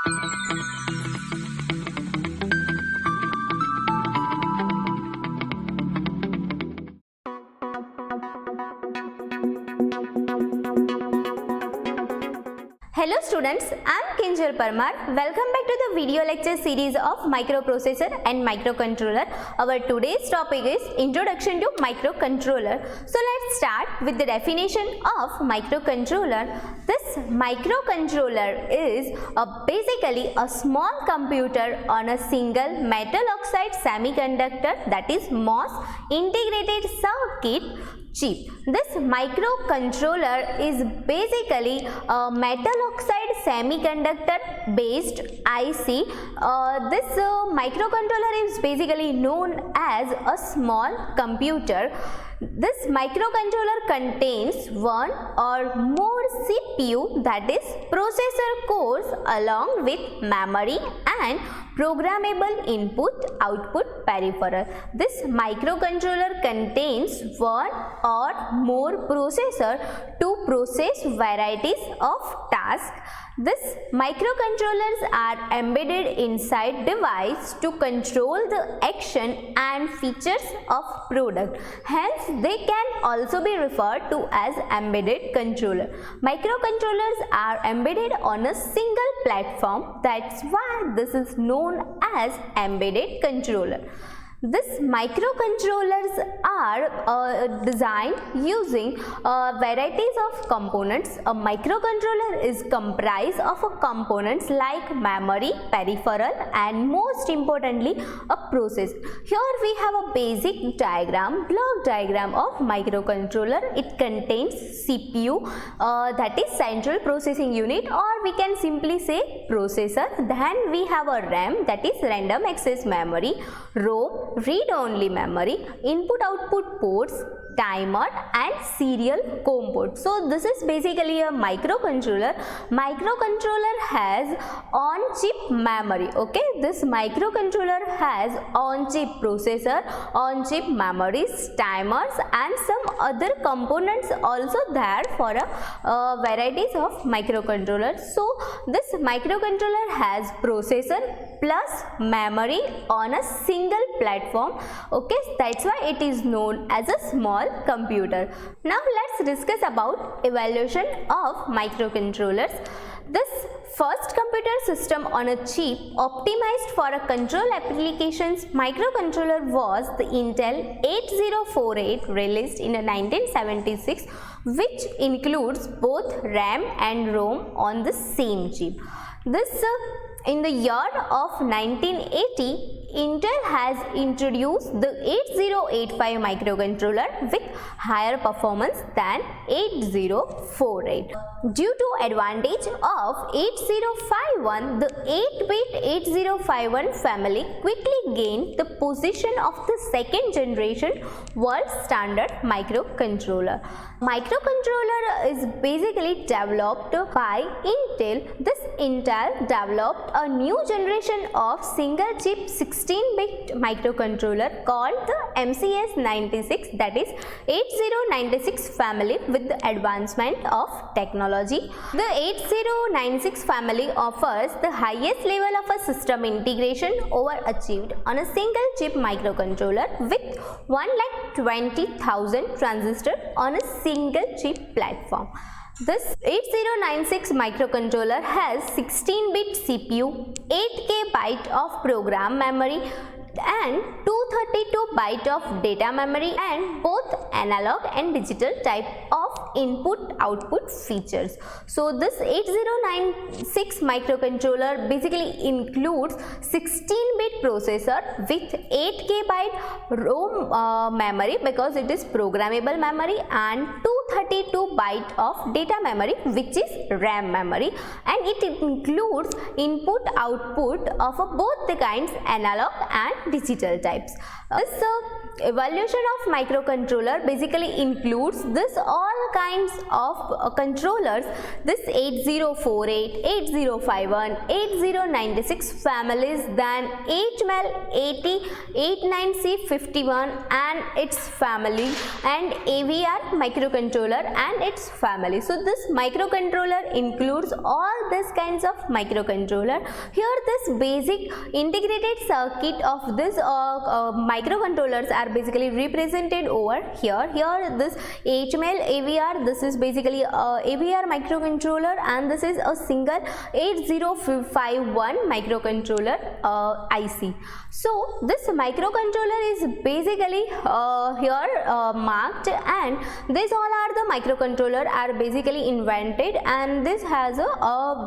Hello students, I am Kinjal Parmar. Welcome back to the video lecture series of microprocessor and microcontroller. Our today's topic is Introduction to Microcontroller. So let's start with the definition of microcontroller. This microcontroller is basically a small computer on a single metal oxide semiconductor, that is MOS, integrated circuit chip. This microcontroller is basically a metal oxide semiconductor based IC. This microcontroller is basically known as a small computer. This microcontroller contains one or more CPU, that is processor cores, along with memory and programmable input-output peripheral. This microcontroller contains one or more processor to process varieties of tasks. These microcontrollers are embedded inside device to control the action and features of product. Hence, they can also be referred to as embedded controller. Microcontrollers are embedded on a single platform. That's why this is known as embedded controller. These microcontrollers are designed using varieties of components. A microcontroller is comprised of components like memory, peripheral, and most importantly a processor. Here we have a basic diagram, block diagram of microcontroller. It contains CPU, that is central processing unit, or we can simply say processor. Then we have a RAM, that is random access memory, ROM, read-only memory, input-output ports, timer, and serial COM port. So this is basically a microcontroller. Microcontroller has on-chip memory. Okay, this microcontroller has on-chip processor, on-chip memories, timers, and some other components also there for a varieties of microcontrollers. So this microcontroller has processor plus memory on a single platform. Okay, that's why it is known as a small computer. Now let's discuss about evaluation of microcontrollers. This first computer system on a chip optimized for a control applications microcontroller was the Intel 8048, released in 1976, which includes both RAM and ROM on the same chip. This in the year of 1980, Intel has introduced the 8085 microcontroller with higher performance than 8048. Due to advantage of 8051, the 8-bit 8051 family quickly gained the position of the second generation world standard microcontroller. Microcontroller is basically developed by Intel. This Intel developed a new generation of single chip 16-bit microcontroller called the MCS96, that is 8096 family. With the advancement of technology, the 8096 family offers the highest level of a system integration ever achieved on a single chip microcontroller with 1,20,000 transistors on a single chip platform. This 8096 microcontroller has 16-bit CPU, 8 KB of program memory, and 232 byte of data memory, and both analog and digital type of input-output features. So this 8096 microcontroller basically includes 16-bit processor with 8 KB ROM memory because it is programmable memory, and 232 byte of data memory which is RAM memory, and it includes input-output of both the kinds, analog and and digital types. This evaluation of microcontroller basically includes this all kinds of controllers, this 8048, 8051, 8096 families, then HMEL 8089C51 and its family, and AVR microcontroller and its family. So this microcontroller includes all these kinds of microcontroller. Here this basic integrated circuit of this microcontrollers are basically represented over here. Here this HMEL AVR, this is basically AVR microcontroller, and this is a single 8051 microcontroller IC. So this microcontroller is basically here marked, and these all are the microcontroller are basically invented, and this has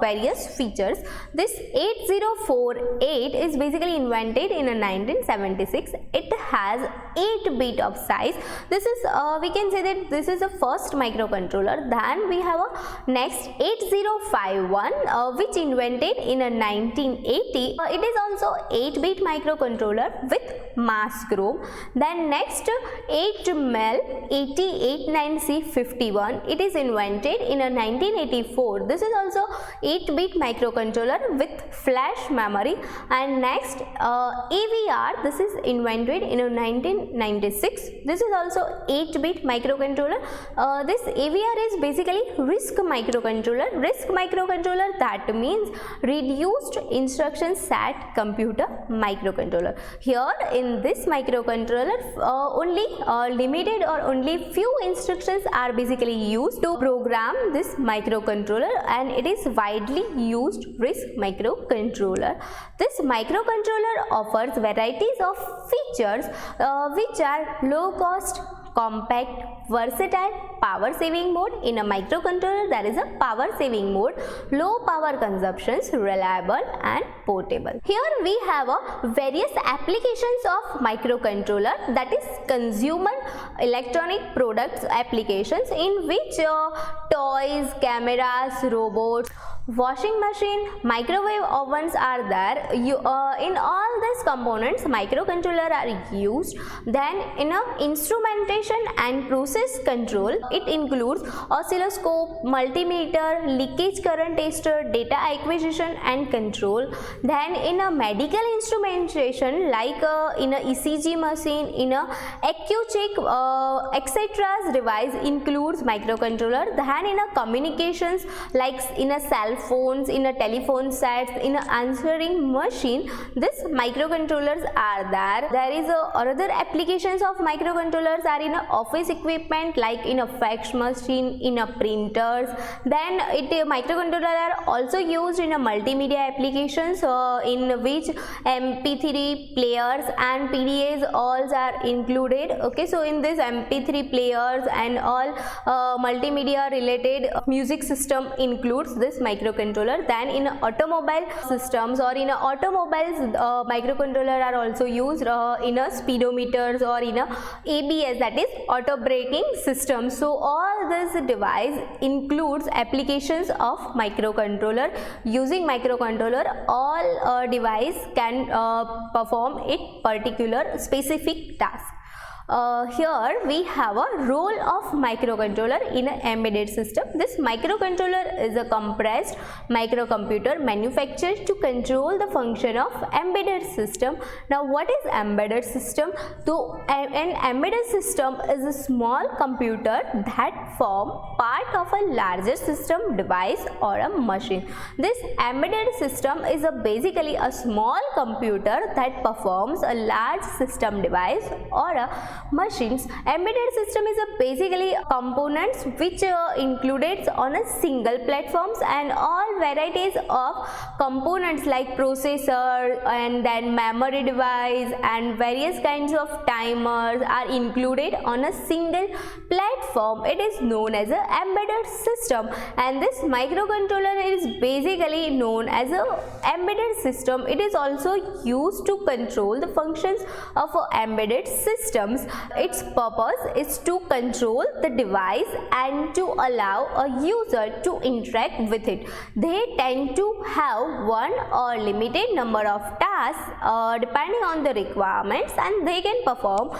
various features. This 8048 is basically invented in 1976. It has 8-bit of size. This is we can say that this is the first microcontroller. Then we have a next 8051 which invented in 1980. It is also 8-bit microcontroller with mask ROM. Then next 8MEL 8089C51. It is invented in 1984. This is also 8-bit microcontroller with flash memory. And next AVR, this is invented in 1996. This is also 8-bit microcontroller. This AVR is basically RISC microcontroller. RISC microcontroller, that means reduced instruction set computer microcontroller. Here in this microcontroller only limited or only few instructions are basically used to program this microcontroller, and it is widely used RISC microcontroller. This microcontroller offers varieties of features which are low cost, compact, versatile, power saving mode. In a microcontroller there is a power saving mode, low power consumptions, reliable and portable. Here we have various applications of microcontroller, that is consumer electronic products applications, in which toys, cameras, robots, washing machine, microwave ovens are there. In all these components microcontroller are used. Then in a instrumentation and process control, it includes oscilloscope, multimeter, leakage current tester, data acquisition and control. Then in a medical instrumentation, like in a ECG machine, in a AccuCheck etc. device includes microcontroller. Then in a communications, like in a cell phones, in a telephone sets, in a answering machine, this microcontrollers are there. There is other applications of microcontrollers are in a office equipment, like in a fax machine, in a printers. Then microcontrollers are also used in a multimedia applications, in which MP3 players and PDAs all are included. Okay, so in this MP3 players and all multimedia related music system includes this microcontroller. Then in automobile systems or in automobiles, microcontroller are also used in a speedometers or in a ABS, that is auto braking system. So all this device includes applications of microcontroller. Using microcontroller, all device can perform a particular specific task. Here we have a role of microcontroller in an embedded system. This microcontroller is a compressed microcomputer manufactured to control the function of embedded system. Now what is embedded system? So an embedded system is a small computer that form part of a larger system device or a machine. This embedded system is basically a small computer that performs a large system device or a machines. Embedded system is basically components which included on a single platforms, and all varieties of components like processor and then memory device and various kinds of timers are included on a single platform. It is known as an embedded system, and this microcontroller is basically known as a embedded system. It is also used to control the functions of embedded systems. Its purpose is to control the device and to allow a user to interact with it. They tend to have one or limited number of tasks depending on the requirements, and they can perform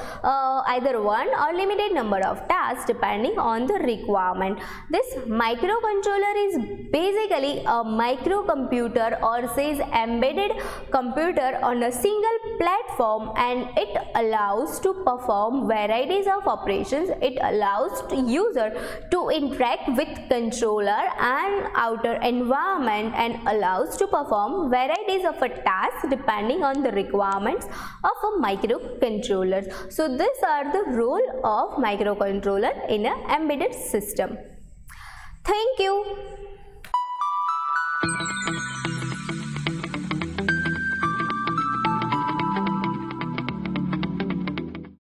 either one or limited number of tasks depending on the requirement. This microcontroller is basically a microcomputer, or says embedded computer on a single platform, and it allows to perform varieties of operations. It allows the user to interact with controller and outer environment, and allows to perform varieties of a task depending on the requirements of a microcontroller. So these are the role of microcontroller in an embedded system. Thank you.